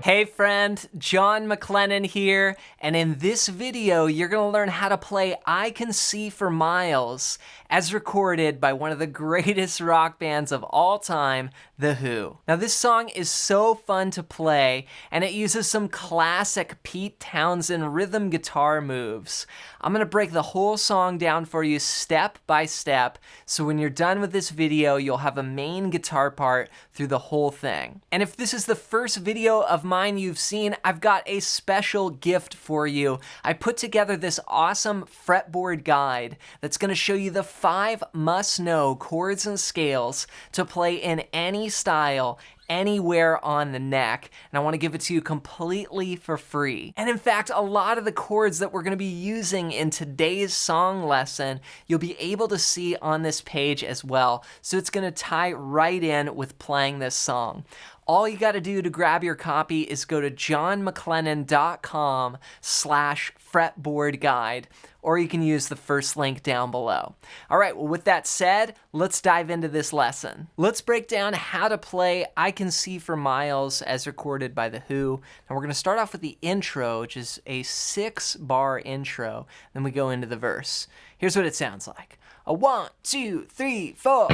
Hey friend, John McLennan here, and in this video you're going to learn how to play I Can See for Miles as recorded by one of the greatest rock bands of all time, The Who. Now this song is so fun to play and it uses some classic Pete Townshend rhythm guitar moves. I'm going to break the whole song down for you step by step, so when you're done with this video you'll have a main guitar part through the whole thing. And if this is the first video of mine you've seen, I've got a special gift for you. I put together this awesome fretboard guide that's going to show you the 5 must-know chords and scales to play in any style, anywhere on the neck, and I want to give it to you completely for free. And in fact, a lot of the chords that we're going to be using in today's song lesson, you'll be able to see on this page as well, so it's going to tie right in with playing this song. All you got to do to grab your copy is go to johnmclennan.com/fretboard guide, or you can use the first link down below. All right, well, with that said, let's dive into this lesson. Let's break down how to play I Can See for Miles as recorded by The Who. And we're going to start off with the intro, which is a 6-bar intro. Then we go into the verse. Here's what it sounds like. A 1, 2, 3, 4.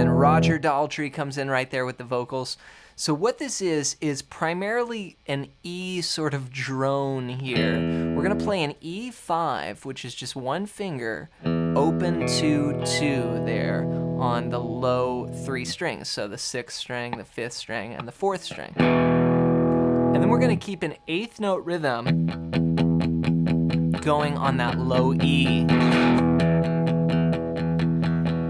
Roger Daltrey comes in right there with the vocals. So what this is primarily an E sort of drone here. We're going to play an E5, which is just one finger, open to 2 there on the low 3 strings. So the 6th string, the 5th string, and the 4th string. And then we're going to keep an 8th note rhythm going on that low E.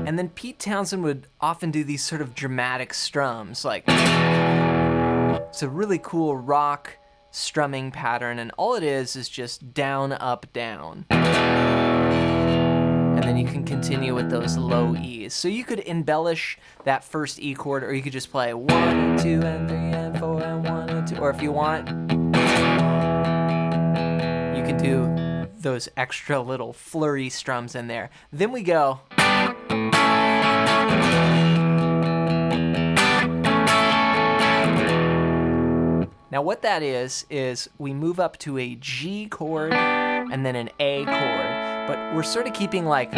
And then Pete Townshend would often do these sort of dramatic strums, like it's a really cool rock strumming pattern, and all it is just down, up, down. And then you can continue with those low E's. So you could embellish that first E chord, or you could just play 1 and 2 and 3 and 4 and 1 and 2, or if you want, you can do those extra little flurry strums in there. Then we go. Now what that is we move up to a G chord and then an A chord, but we're sort of keeping like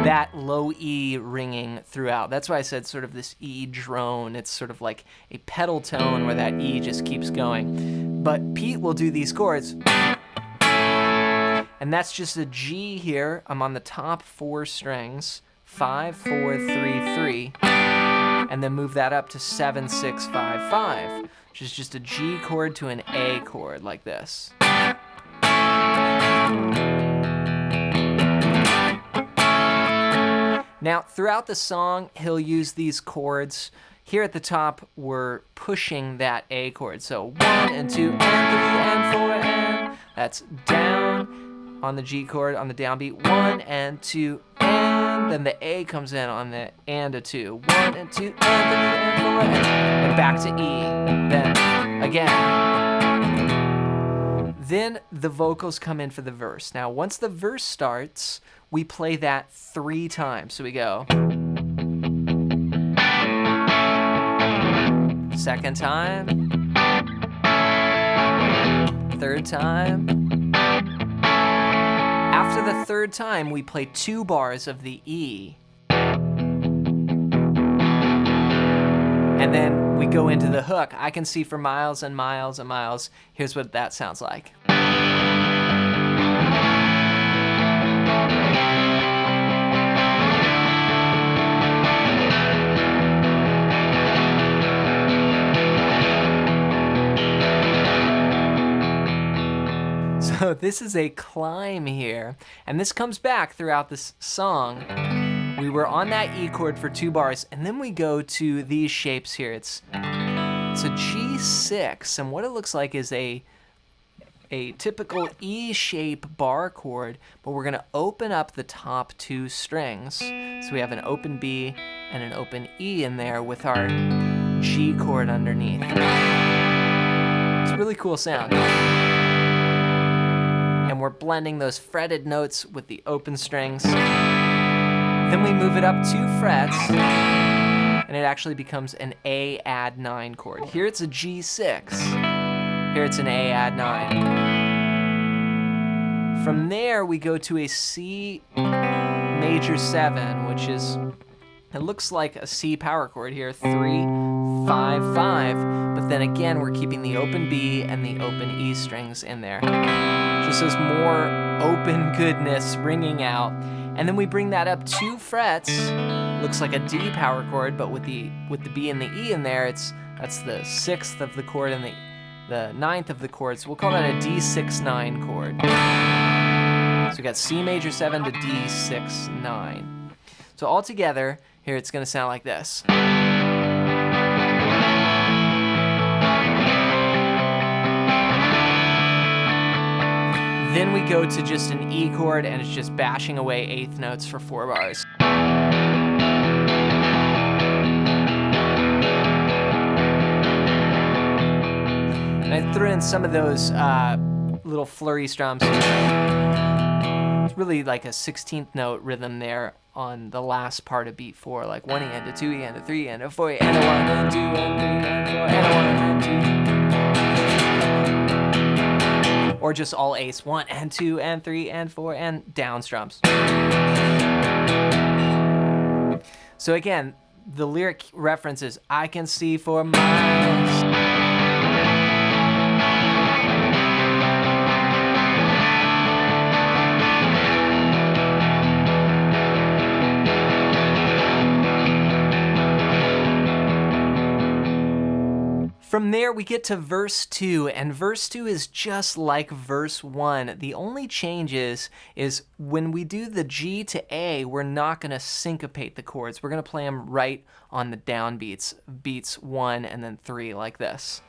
that low E ringing throughout. That's why I said sort of this E drone. It's sort of like a pedal tone where that E just keeps going. But Pete will do these chords, and that's just a G here. I'm on the top 4 strings, 5, 4, 3, 3. And then move that up to 7, 6, 5, 5, which is just a G chord to an A chord like this. Now, throughout the song, he'll use these chords. Here at the top, we're pushing that A chord. So 1 and 2 and 3 and 4 and that's down on the G chord on the downbeat. 1 and 2 and then the A comes in on the and a 2. 1 and 2 and 3 and 4 and back to E. Then again. Then the vocals come in for the verse. Now once the verse starts, we play that 3 times. So we go. Second time. Third time. After the 3rd time, we play 2 bars of the E. And then we go into the hook. I can see for miles and miles and miles. Here's what that sounds like. So this is a climb here, and this comes back throughout this song. We were on that E chord for 2 bars, and then we go to these shapes here. It's a G6, and what it looks like is a typical E-shape bar chord, but we're gonna open up the top 2 strings. So we have an open B and an open E in there with our G chord underneath. It's really cool sound. And we're blending those fretted notes with the open strings. Then we move it up 2 frets, and it actually becomes an A add 9 chord. Here it's a G6. Here it's an A add 9. From there, we go to a C major 7, which is, it looks like a C power chord here, 3, 5, 5, but then again, we're keeping the open B and the open E strings in there. Just as more open goodness ringing out. And then we bring that up 2 frets. Looks like a D power chord, but with the B and the E in there, that's the 6th of the chord and the 9th of the chord. So we'll call that a D6-9 chord. So we got C major 7 to D6-9. So all together, here it's gonna sound like this. Then we go to just an E chord, and it's just bashing away 8th notes for 4 bars. And I threw in some of those little flurry strums. It's really like a 16th note rhythm there on the last part of beat 4, like 1 E and a 2 E and a 3 E and a 4 E and a 1 and 2 and 3 and 4 and a 1 and 2. Or just all Ace, 1 and 2 and 3 and 4 and down strums. So again, the lyric reference is, I can see for miles. From there, we get to verse 2, and verse 2 is just like verse 1. The only change is when we do the G to A, we're not going to syncopate the chords. We're going to play them right on the downbeats, beats 1 and then 3, like this.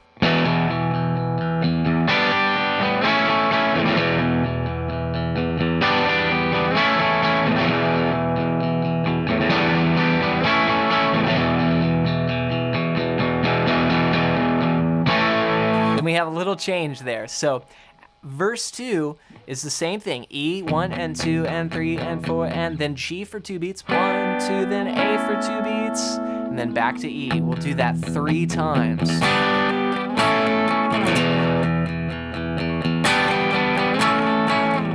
We have a little change there. So verse 2 is the same thing. E, 1 and 2 and 3 and 4, and then G for 2 beats, 1, 2, then A for 2 beats, and then back to E. We'll do that 3 times.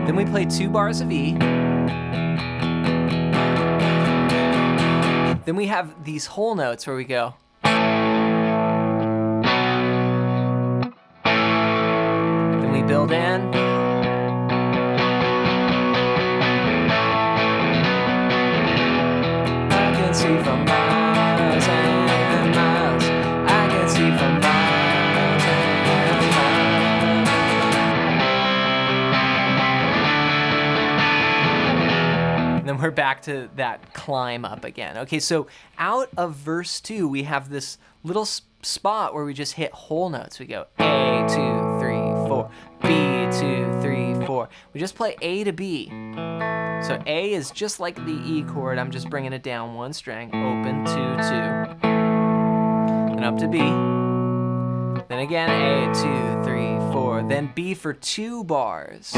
Then we play 2 bars of E. Then we have these whole notes where we go. Build in. I can see for miles and miles. I can see for miles and miles. And then we're back to that climb up again. Okay, so out of verse 2, we have this little spot where we just hit whole notes. We go A, 2, 3, 4, B, 2, 3, 4. We just play A to B. So A is just like the E chord. I'm just bringing it down 1 string, open, 2, 2. Then up to B. Then again, A, 2, 3, 4. Then B for 2 bars.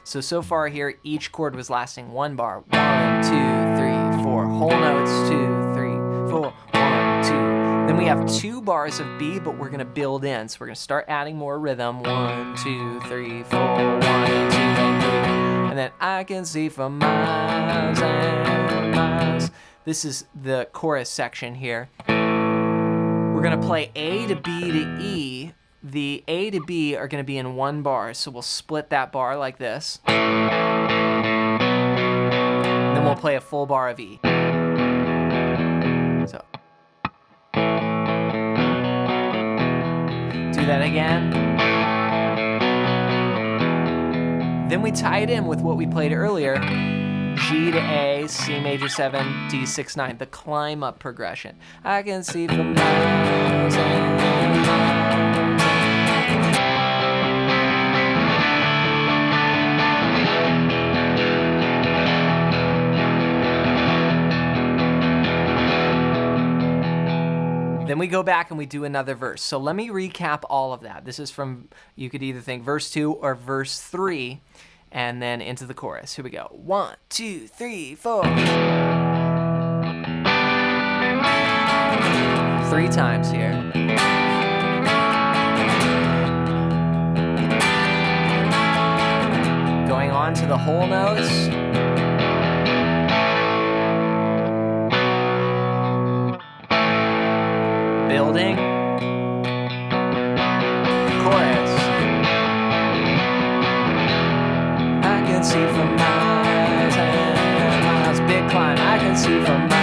So far here, each chord was lasting 1 bar. 1, 2, 3, 4. Whole notes, 2, 3, 4. 1, 2. Then we have 2 bars of B, but we're gonna build in. So we're gonna start adding more rhythm. 1, 2, 3, 4, 1, 2, and 3. And then I can see for miles and miles. This is the chorus section here. We're gonna play A to B to E. The A to B are gonna be in 1 bar, so we'll split that bar like this. And then we'll play a full bar of E. So. Do that again. Then we tie it in with what we played earlier. G to A, C major 7, D6, 9, the climb up progression. I can see for miles and miles. Then we go back and we do another verse. So let me recap all of that. This is from, you could either think verse 2 or verse 3, and then into the chorus. Here we go. 1, 2, 3, 4. 3 times here. Going on to the whole notes. Building. Chorus. I can see from miles and miles. Big climb. I can see from miles.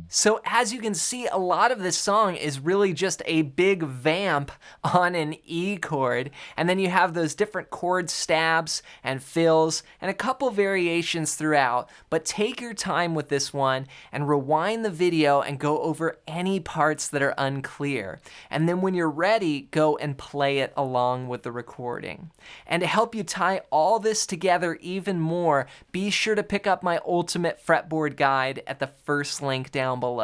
So as you can see, a lot of this song is really just a big vamp on an E chord. And then you have those different chord stabs and fills and a couple variations throughout. But take your time with this one and rewind the video and go over any parts that are unclear. And then when you're ready, go and play it along with the recording. And to help you tie all this together even more, be sure to pick up my ultimate fretboard guide at the first link down below.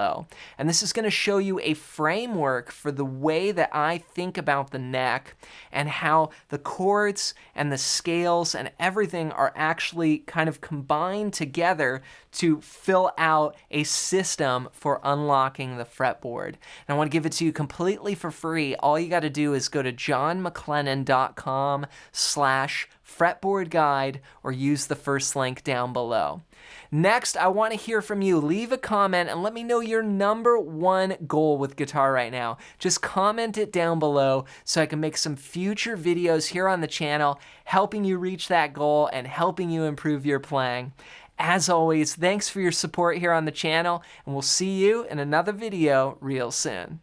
And this is going to show you a framework for the way that I think about the neck and how the chords and the scales and everything are actually kind of combined together to fill out a system for unlocking the fretboard. And I want to give it to you completely for free. All you got to do is go to johnmclennan.com/fretboard guide or use the first link down below. Next, I want to hear from you. Leave a comment and let me know your #1 goal with guitar right now. Just comment it down below so I can make some future videos here on the channel helping you reach that goal and helping you improve your playing. As always, thanks for your support here on the channel, and we'll see you in another video real soon.